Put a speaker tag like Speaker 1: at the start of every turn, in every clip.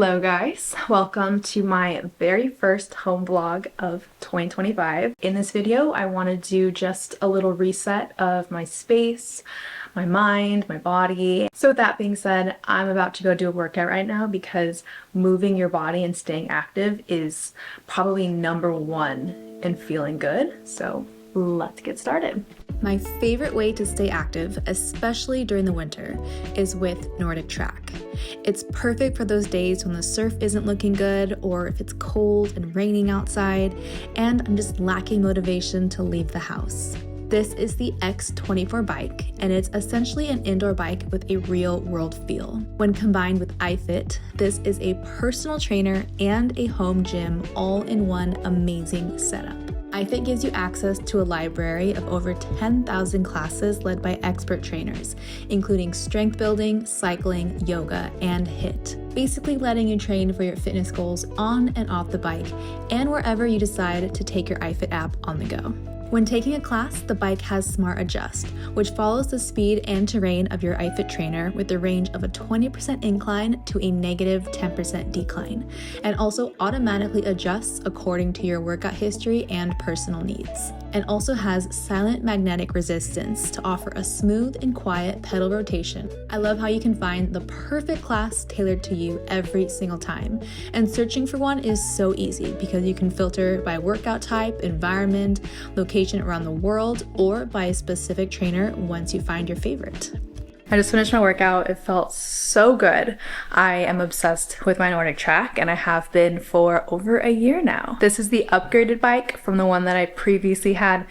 Speaker 1: Hello guys, welcome to my very first home vlog of 2025. In this video, I want to do just a little reset of my space, my mind, my body. So with that being said, I'm about to go do a workout right now because moving your body and staying active is probably number one in feeling good. So let's get started. My favorite way to stay active, especially during the winter, is with Nordic Track. It's perfect for those days when the surf isn't looking good or if it's cold and raining outside and I'm just lacking motivation to leave the house. This is the X24 bike, and it's essentially an indoor bike with a real-world feel. When combined with iFit, this is a personal trainer and a home gym all in one amazing setup. iFit gives you access to a library of over 10,000 classes led by expert trainers, including strength building, cycling, yoga, and HIIT. Basically letting you train for your fitness goals on and off the bike and wherever you decide to take your iFit app on the go. When taking a class, the bike has Smart Adjust, which follows the speed and terrain of your iFit trainer with a range of a 20% incline to a negative 10% decline, and also automatically adjusts according to your workout history and personal needs. And also has silent magnetic resistance to offer a smooth and quiet pedal rotation. I love how you can find the perfect class tailored to you every single time. And searching for one is so easy because you can filter by workout type, environment, location around the world, or by a specific trainer once you find your favorite. I just finished my workout. It felt so good. I am obsessed with my Nordic Track and I have been for over a year now. This is the upgraded bike from the one that I previously had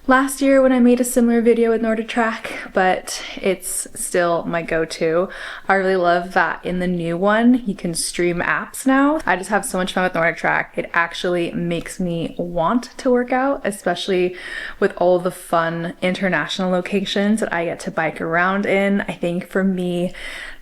Speaker 1: last year when I made a similar video with Nordic Track, but it's still my go-to. I really love that in the new one, you can stream apps now. I just have so much fun with Nordic Track. It actually makes me want to work out, especially with all the fun international locations that I get to bike around in. I think for me,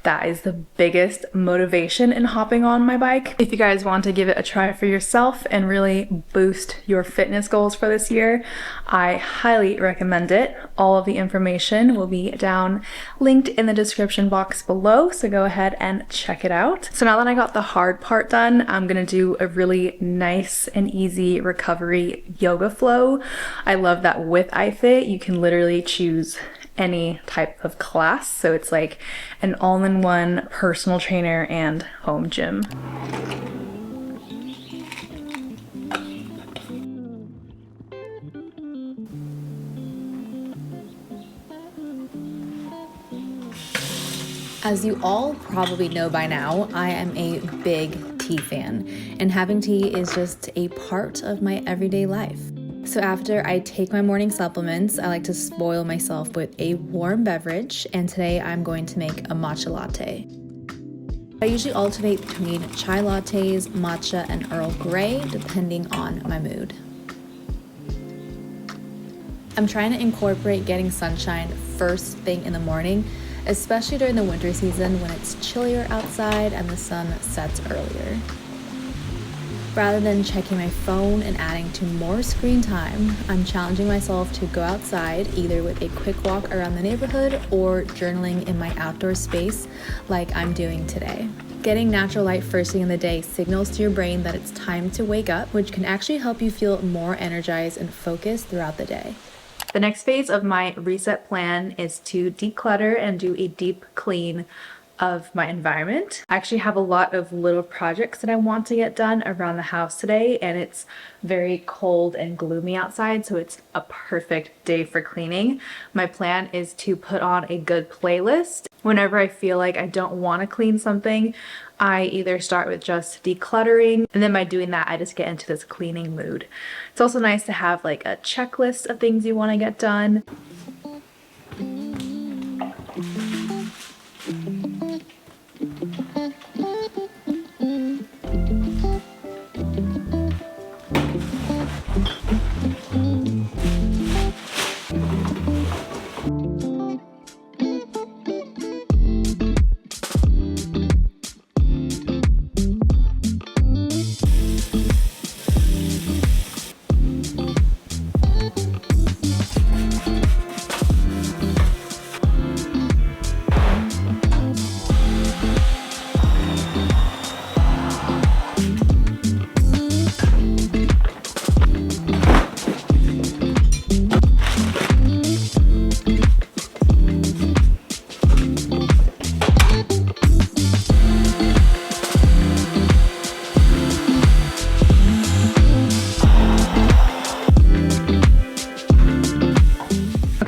Speaker 1: that is the biggest motivation in hopping on my bike. If you guys want to give it a try for yourself and really boost your fitness goals for this year, I highly recommend it. All of the information will be down linked in the description box below, so go ahead and check it out. So now that I got the hard part done, I'm gonna do a really nice and easy recovery yoga flow. I love that with iFit, you can literally choose any type of class. So it's like an all-in-one personal trainer and home gym. As you all probably know by now, I am a big tea fan, and having tea is just a part of my everyday life. So after I take my morning supplements, I like to spoil myself with a warm beverage, and today I'm going to make a matcha latte. I usually alternate between chai lattes, matcha, and Earl Grey, depending on my mood. I'm trying to incorporate getting sunshine first thing in the morning, especially during the winter season when it's chillier outside and the sun sets earlier. Rather than checking my phone and adding to more screen time, I'm challenging myself to go outside either with a quick walk around the neighborhood or journaling in my outdoor space like I'm doing today. Getting natural light first thing in the day signals to your brain that it's time to wake up, which can actually help you feel more energized and focused throughout the day. The next phase of my reset plan is to declutter and do a deep clean of my environment. I actually have a lot of little projects that I want to get done around the house today, and it's very cold and gloomy outside, so it's a perfect day for cleaning. My plan is to put on a good playlist. Whenever I feel like I don't want to clean something, I either start with just decluttering, and then by doing that, I just get into this cleaning mood. It's also nice to have like a checklist of things you want to get done.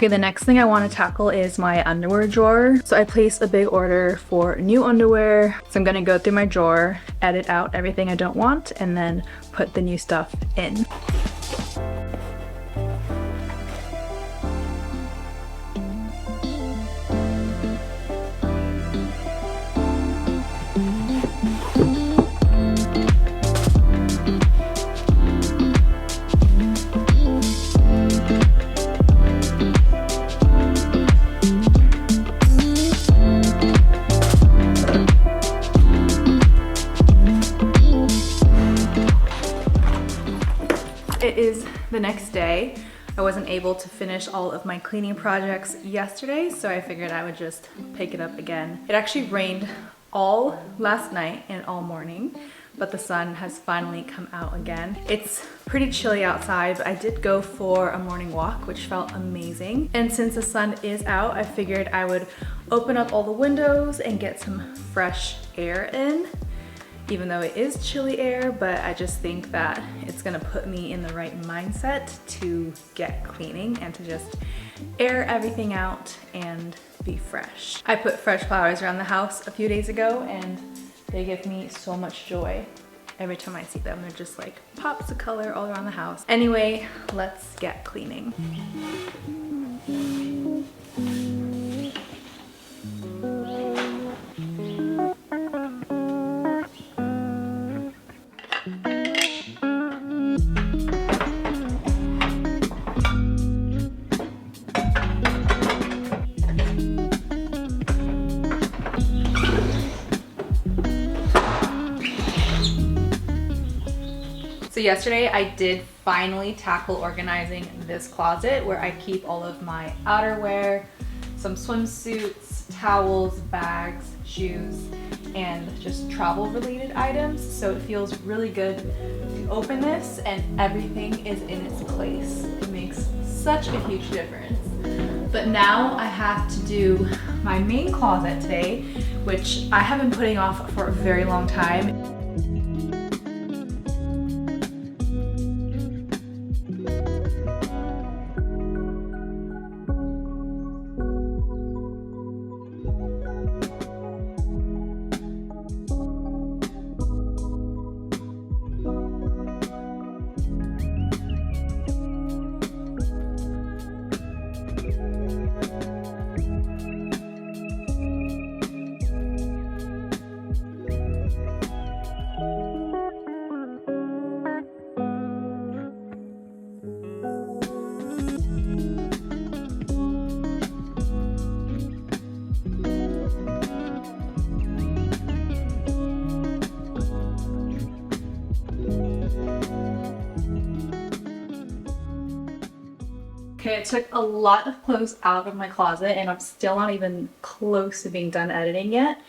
Speaker 1: Okay, the next thing I want to tackle is my underwear drawer. So I placed a big order for new underwear. So I'm gonna go through my drawer, edit out everything I don't want, and then put the new stuff in. It is the next day. I wasn't able to finish all of my cleaning projects yesterday, so I figured I would just pick it up again. It actually rained all last night and all morning, but the sun has finally come out again. It's pretty chilly outside, but I did go for a morning walk, which felt amazing. And since the sun is out, I figured I would open up all the windows and get some fresh air in. Even though it is chilly air, but I just think that it's gonna put me in the right mindset to get cleaning and to just air everything out and be fresh. I put fresh flowers around the house a few days ago and they give me so much joy. Every time I see them, they're just like pops of color all around the house. Anyway, let's get cleaning. So yesterday I did finally tackle organizing this closet where I keep all of my outerwear, some swimsuits, towels, bags, shoes, and just travel related items. So it feels really good to open this and everything is in its place. It makes such a huge difference. But now I have to do my main closet today, which I have been putting off for a very long time. Okay, it took a lot of clothes out of my closet and I'm still not even close to being done editing yet,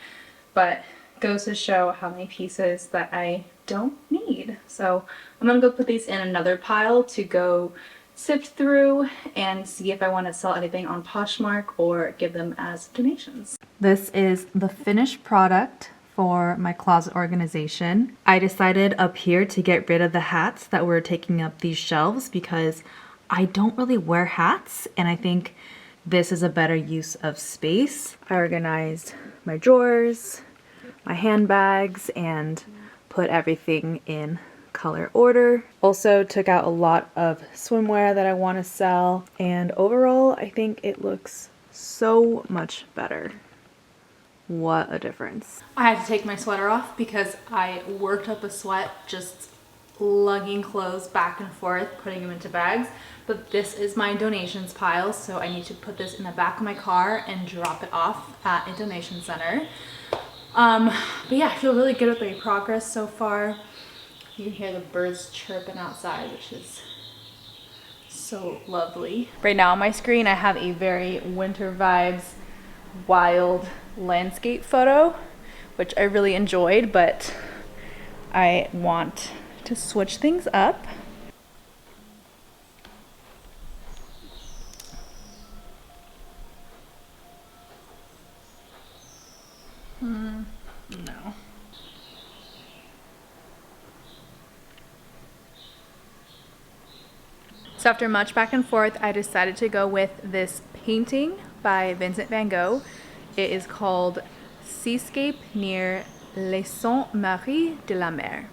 Speaker 1: but goes to show how many pieces that I don't need. So I'm gonna go put these in another pile to go sift through and see if I want to sell anything on Poshmark or give them as donations. This is the finished product for my closet organization. I decided up here to get rid of the hats that were taking up these shelves because I don't really wear hats and I think this is a better use of space. I organized my drawers, my handbags, and put everything in color order. Also took out a lot of swimwear that I want to sell, and overall I think it looks so much better. What a difference. I had to take my sweater off because I worked up a sweat just lugging clothes back and forth, putting them into bags. But this is my donations pile, so I need to put this in the back of my car and drop it off at a donation center. But yeah, I feel really good with my progress so far. You can hear the birds chirping outside, which is so lovely. Right now on my screen, I have a very winter vibes, wild landscape photo, which I really enjoyed, but I want to switch things up. No. So after much back and forth, I decided to go with this painting by Vincent van Gogh. It is called Seascape near Les Saintes-Maries de la Mer.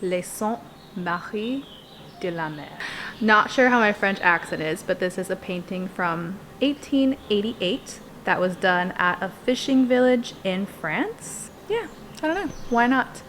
Speaker 1: Les Saintes-Maries de la Mer. Not sure how my French accent is, but this is a painting from 1888 that was done at a fishing village in France. Yeah, I don't know. Why not?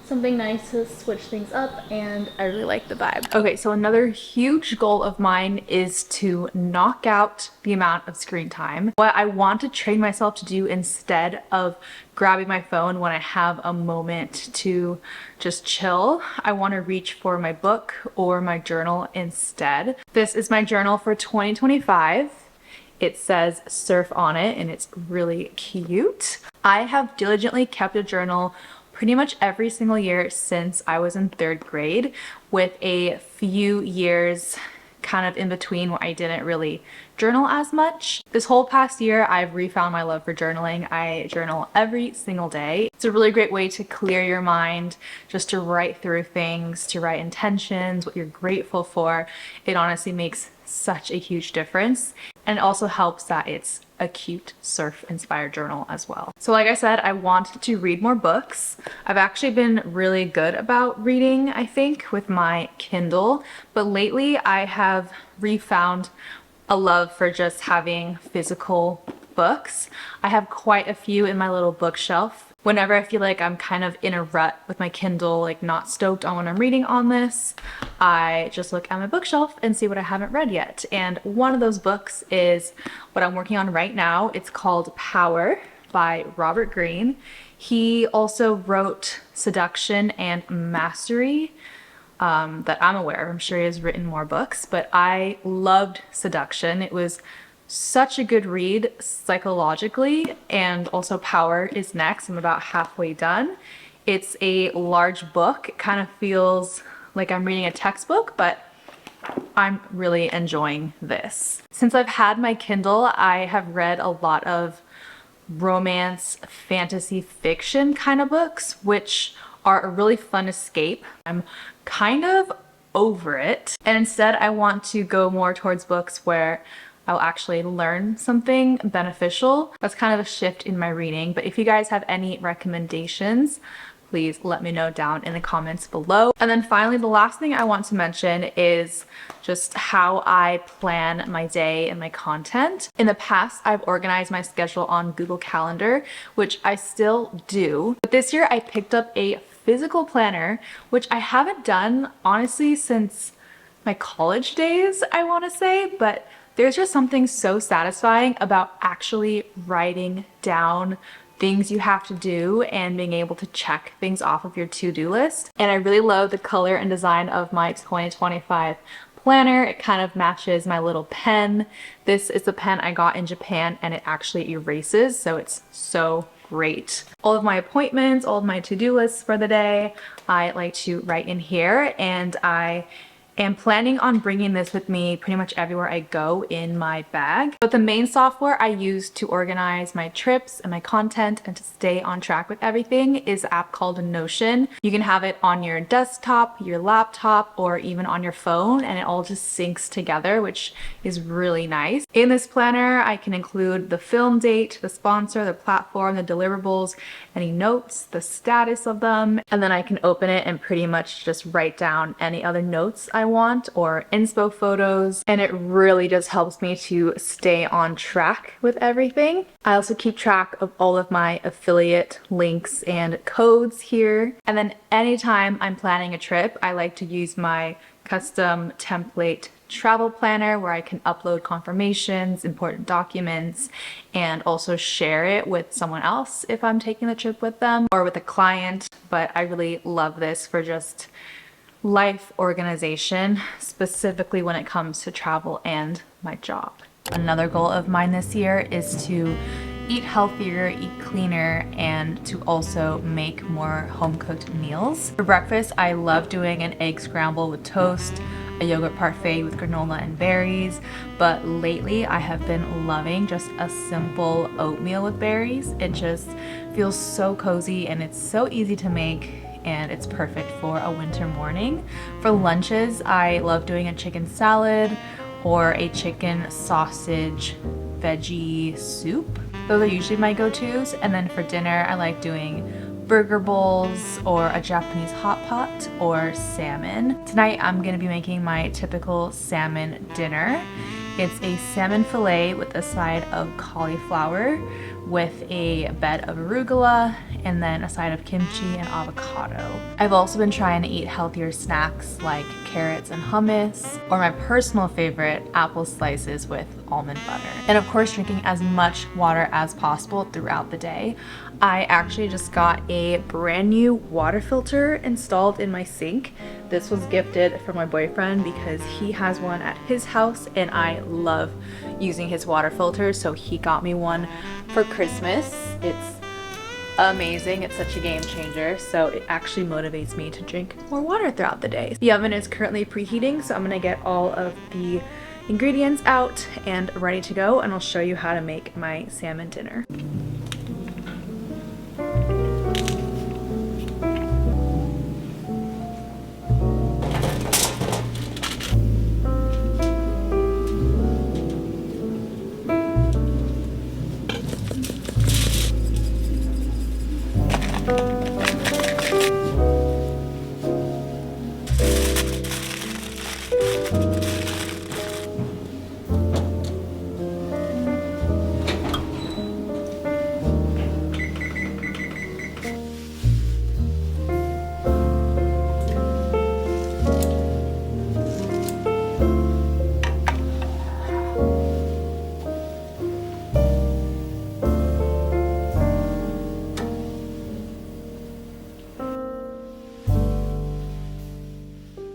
Speaker 1: Something nice to switch things up, and I really like the vibe. Okay, so another huge goal of mine is to knock out the amount of screen time. What I want to train myself to do instead of grabbing my phone when I have a moment to just chill, I want to reach for my book or my journal instead. This is my journal for 2025. It says surf on it and it's really cute. I have diligently kept a journal pretty much every single year since I was in 3rd grade, with a few years kind of in between where I didn't really journal as much. This whole past year, I've refound my love for journaling. I journal every single day. It's a really great way to clear your mind, just to write through things, to write intentions, what you're grateful for. It honestly makes such a huge difference. And it also helps that it's a cute surf inspired journal as well. So like I said, I wanted to read more books. I've actually been really good about reading, I think, with my Kindle, but lately I have refound a love for just having physical books. I have quite a few in my little bookshelf. Whenever I feel like I'm kind of in a rut with my Kindle, like not stoked on what I'm reading on this, I just look at my bookshelf and see what I haven't read yet. And one of those books is what I'm working on right now. It's called Power by Robert Greene. He also wrote Seduction and Mastery that I'm aware of. I'm sure he has written more books, but I loved Seduction. It was such a good read psychologically, and also Power is next. I'm about halfway done. It's a large book. It kind of feels like I'm reading a textbook, but I'm really enjoying this. Since I've had my Kindle, I have read a lot of romance, fantasy fiction kind of books, which are a really fun escape. I'm kind of over it, and instead I want to go more towards books where I'll actually learn something beneficial. That's kind of a shift in my reading, but if you guys have any recommendations, please let me know down in the comments below. And then finally, the last thing I want to mention is just how I plan my day and my content. In the past, I've organized my schedule on Google Calendar, which I still do. But this year I picked up a physical planner, which I haven't done honestly since my college days, I want to say, but there's just something so satisfying about actually writing down things you have to do and being able to check things off of your to-do list. And I really love the color and design of my 2025 planner. It kind of matches my little pen. This is the pen I got in Japan, and it actually erases, so it's so great. All of my appointments, all of my to-do lists for the day, I like to write in here, and I am planning on bringing this with me pretty much everywhere I go in my bag. But the main software I use to organize my trips and my content and to stay on track with everything is an app called Notion. You can have it on your desktop, your laptop, or even on your phone, and it all just syncs together, which is really nice. In this planner, I can include the film date, the sponsor, the platform, the deliverables, any notes, the status of them, and then I can open it and pretty much just write down any other notes I want or inspo photos, and it really just helps me to stay on track with everything. I also keep track of all of my affiliate links and codes here, and then anytime I'm planning a trip, I like to use my custom template travel planner where I can upload confirmations, important documents, and also share it with someone else if I'm taking the trip with them or with a client. But I really love this for just life organization, specifically when it comes to travel and my job. Another goal of mine this year is to eat healthier, eat cleaner, and to also make more home-cooked meals. For breakfast, I love doing an egg scramble with toast, a yogurt parfait with granola and berries, but lately I have been loving just a simple oatmeal with berries. It just feels so cozy and it's so easy to make, and it's perfect for a winter morning. For lunches, I love doing a chicken salad or a chicken sausage veggie soup. Those are usually my go-tos. And then for dinner, I like doing burger bowls or a Japanese hot pot or salmon. Tonight, I'm gonna be making my typical salmon dinner. It's a salmon fillet with a side of cauliflower with a bed of arugula and then a side of kimchi and avocado. I've also been trying to eat healthier snacks like carrots and hummus, or my personal favorite, apple slices with almond butter. And of course, drinking as much water as possible throughout the day. I actually just got a brand new water filter installed in my sink. This was gifted from my boyfriend because he has one at his house and I love using his water filter, so he got me one for Christmas. It's amazing. It's such a game changer, so it actually motivates me to drink more water throughout the day. The oven is currently preheating, so I'm gonna get all of the ingredients out and ready to go, and I'll show you how to make my salmon dinner.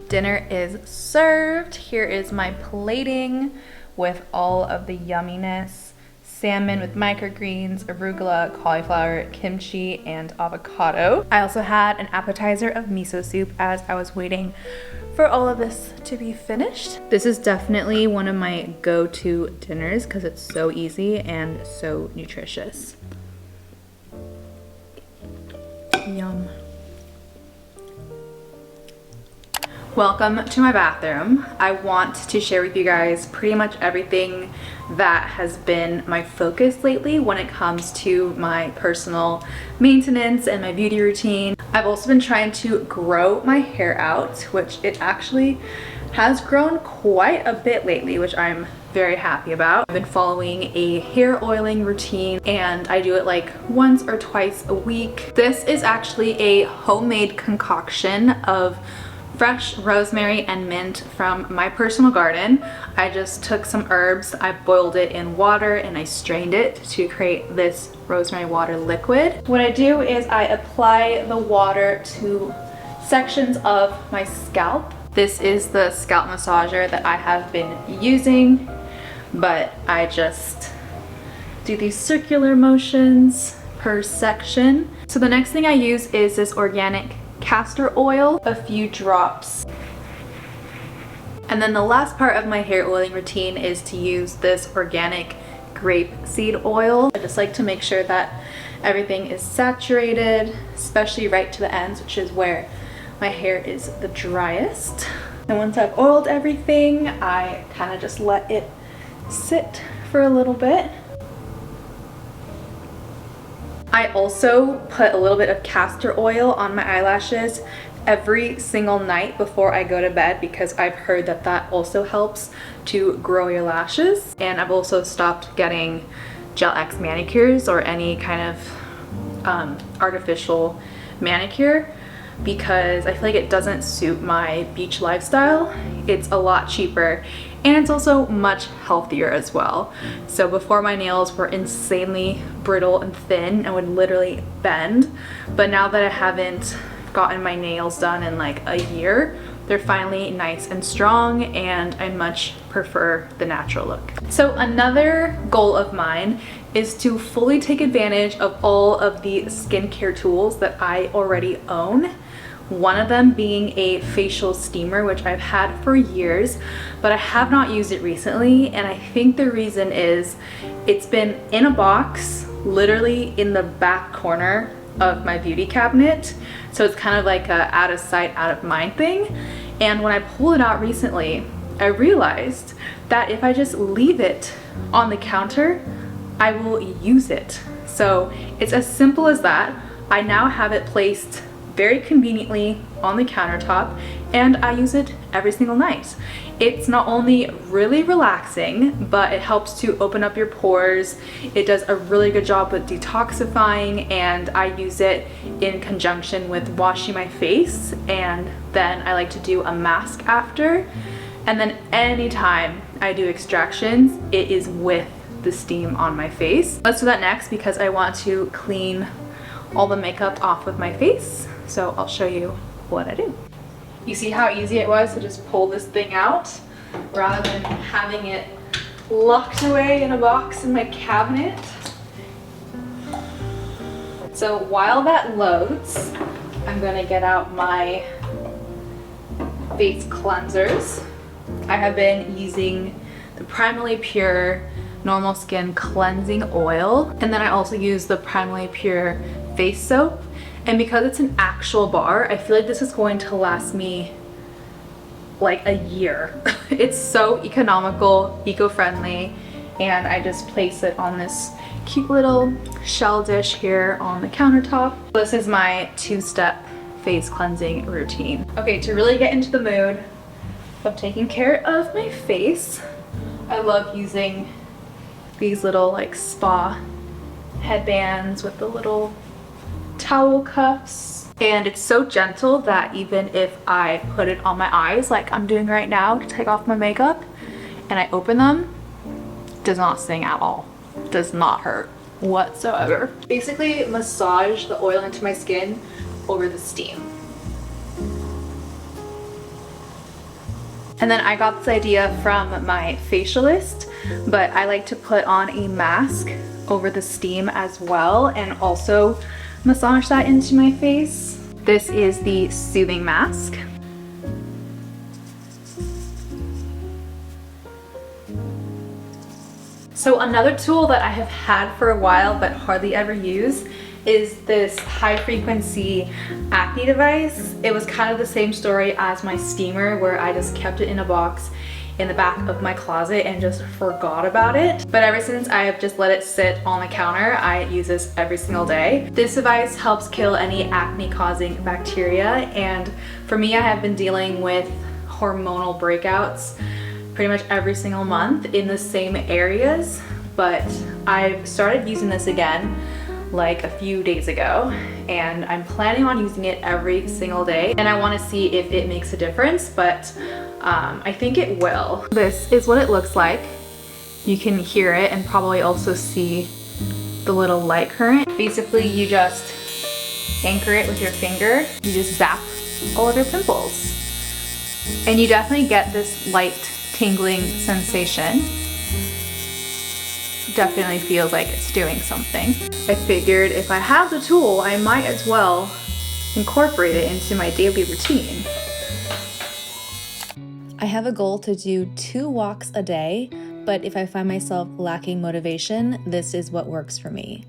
Speaker 1: Dinner is served. Here is my plating with all of the yumminess. Salmon with microgreens, arugula, cauliflower, kimchi, and avocado. I also had an appetizer of miso soup as I was waiting for all of this to be finished. This is definitely one of my go-to dinners because it's so easy and so nutritious. Yum. Welcome to my bathroom. I want to share with you guys pretty much everything that has been my focus lately when it comes to my personal maintenance and my beauty routine. I've also been trying to grow my hair out, which it actually has grown quite a bit lately, which I'm very happy about. I've been following a hair oiling routine and I do it like once or twice a week. This is actually a homemade concoction of fresh rosemary and mint from my personal garden. I just took some herbs, I boiled it in water and I strained it to create this rosemary water liquid. What I do is I apply the water to sections of my scalp. This is the scalp massager that I have been using, but I just do these circular motions per section. So the next thing I use is this organic castor oil, a few drops. And then the last part of my hair oiling routine is to use this organic grape seed oil. I just like to make sure that everything is saturated, especially right to the ends, which is where my hair is the driest. And once I've oiled everything, I kind of just let it sit for a little bit. I also put a little bit of castor oil on my eyelashes every single night before I go to bed because I've heard that that also helps to grow your lashes. And I've also stopped getting Gel X manicures or any kind of artificial manicure because I feel like it doesn't suit my beach lifestyle. It's a lot cheaper and it's also much healthier as well. So before, my nails were insanely brittle and thin and would literally bend, but now that I haven't gotten my nails done in like a year, they're finally nice and strong and I much prefer the natural look. So another goal of mine is to fully take advantage of all of the skincare tools that I already own. One of them being a facial steamer, which I've had for years, but I have not used it recently. And I think the reason is it's been in a box, literally in the back corner of my beauty cabinet. So it's kind of like a out of sight, out of mind thing. And when I pulled it out recently, I realized that if I just leave it on the counter, I will use it. So it's as simple as that. I now have it placed very conveniently on the countertop, and I use it every single night. It's not only really relaxing, but it helps to open up your pores. It does a really good job with detoxifying, and I use it in conjunction with washing my face, and then I like to do a mask after. And then anytime I do extractions, it is with the steam on my face. Let's do that next because I want to clean all the makeup off of my face. So I'll show you what I do. You see how easy it was to just pull this thing out rather than having it locked away in a box in my cabinet. So while that loads, I'm gonna get out my face cleansers. I have been using the Primarily Pure Normal Skin Cleansing Oil, and then I also use the Primarily Pure Face Soap. And because it's an actual bar, I feel like this is going to last me like a year. It's so economical, eco-friendly, and I just place it on this cute little shell dish here on the countertop. This is my two-step face cleansing routine. Okay, to really get into the mood of taking care of my face, I love using these little like spa headbands with the little towel cuffs, and it's so gentle that even if I put it on my eyes like I'm doing right now to take off my makeup and I open them, it does not sting at all. It does not hurt whatsoever. Basically massage the oil into my skin over the steam. And then I got this idea from my facialist, but I like to put on a mask over the steam as well and also massage that into my face. This is the soothing mask. So another tool that I have had for a while but hardly ever use is this high frequency acne device. It was kind of the same story as my steamer, where I just kept it in a box in the back of my closet and just forgot about it. But ever since I have just let it sit on the counter, I use this every single day. This device helps kill any acne causing bacteria, and for me, I have been dealing with hormonal breakouts pretty much every single month in the same areas, but I've started using this again like a few days ago, and I'm planning on using it every single day, and I want to see if it makes a difference, but I think it will. This is what it looks like. You can hear it and probably also see the little light current. Basically, you just anchor it with your finger. You just zap all of your pimples, and you definitely get this light tingling sensation. Definitely feels like it's doing something. I figured if I have the tool, I might as well incorporate it into my daily routine.
Speaker 2: I have a goal to do 2 walks a day, but if I find myself lacking motivation, this is what works for me.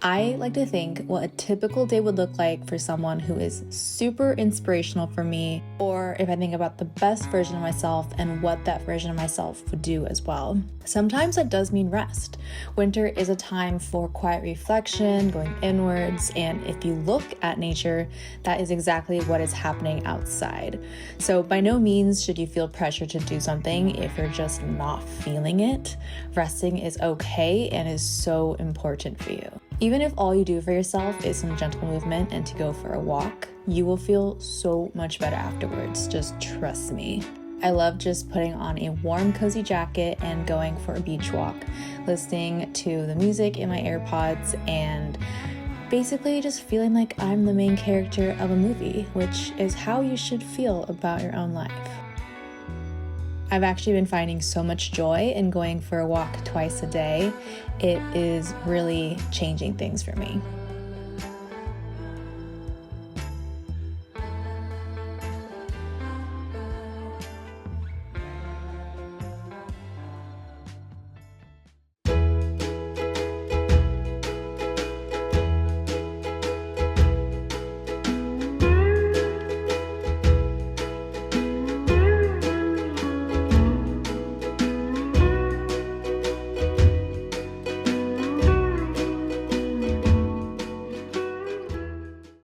Speaker 2: I like to think what a typical day would look like for someone who is super inspirational for me, or if I think about the best version of myself and what that version of myself would do as well. Sometimes that does mean rest. Winter is a time for quiet reflection, going inwards, and if you look at nature, that is exactly what is happening outside. So by no means should you feel pressure to do something if you're just not feeling it. Resting is okay and is so important for you. Even if all you do for yourself is some gentle movement and to go for a walk, you will feel so much better afterwards. Just trust me. I love just putting on a warm, cozy jacket and going for a beach walk, listening to the music in my AirPods, and basically just feeling like I'm the main character of a movie, which is how you should feel about your own life. I've actually been finding so much joy in going for a walk twice a day. It is really changing things for me.